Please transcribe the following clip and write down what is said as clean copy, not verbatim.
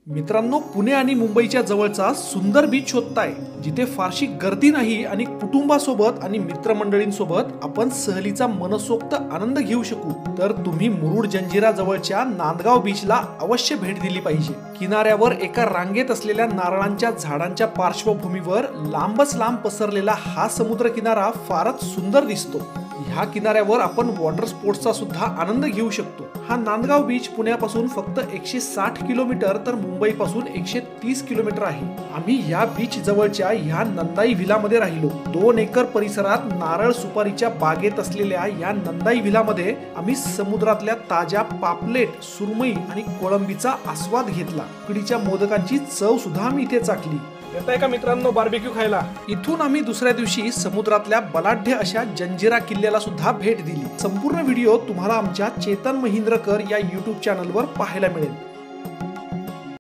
मित्रांनो, पुणे आणि मुंबईच्या जवळचा सुंदर बीच शोधताय जिथे फारशी गर्दी नाही आणि कुटुंबासोबत आणि मित्रमंडळींसोबत आपण सहलीचा मनसोक्त आनंद घेऊ शकू, तर तुम्ही मुरुड जंजिरा जवळच्या नांदगाव बीचला अवश्य भेट दिली पाहिजे। किनाऱ्यावर एका रांगेत असलेल्या नारळांच्या झाडांच्या पार्श्वभूमीवर लांबच लांब पसरलेला हा समुद्र किनारा फारच सुंदर दिसतो। ह्या किनाऱ्यावर आपण वॉटर स्पोर्ट्सचा सुद्धा आनंद घेऊ शकतो। हा नांदगाव बीच पुण्यापासून फक्त 160 किलोमीटर तर मुंबईपासून 130 किलोमीटर आहे। आम्ही या बीच जवळच्या ह्या नंदाई व्हिलामध्ये राहिलो। 2 एकर परिसरात नारळ सुपारीच्या बागेत असलेल्या या नंदाई व्हिलामध्ये आम्ही समुद्रातल्या ताज्या पापलेट, सुरमई आणि कोळंबीचा आस्वाद घेतला। उकडीच्या मोदकांची चव सुद्धा आम्ही इथे चाखली। येताय का मित्रांनो बार्बेक्यू खायला? इथून आम्ही दुसऱ्या दिवशी समुद्रातल्या बलाढ्य अशा जंजिरा किल्ल्याला सुद्धा भेट दिली। संपूर्ण व्हिडिओ तुम्हाला आमच्या चेतन महिंद्रकर या YouTube चॅनलवर पाहायला मिळेल।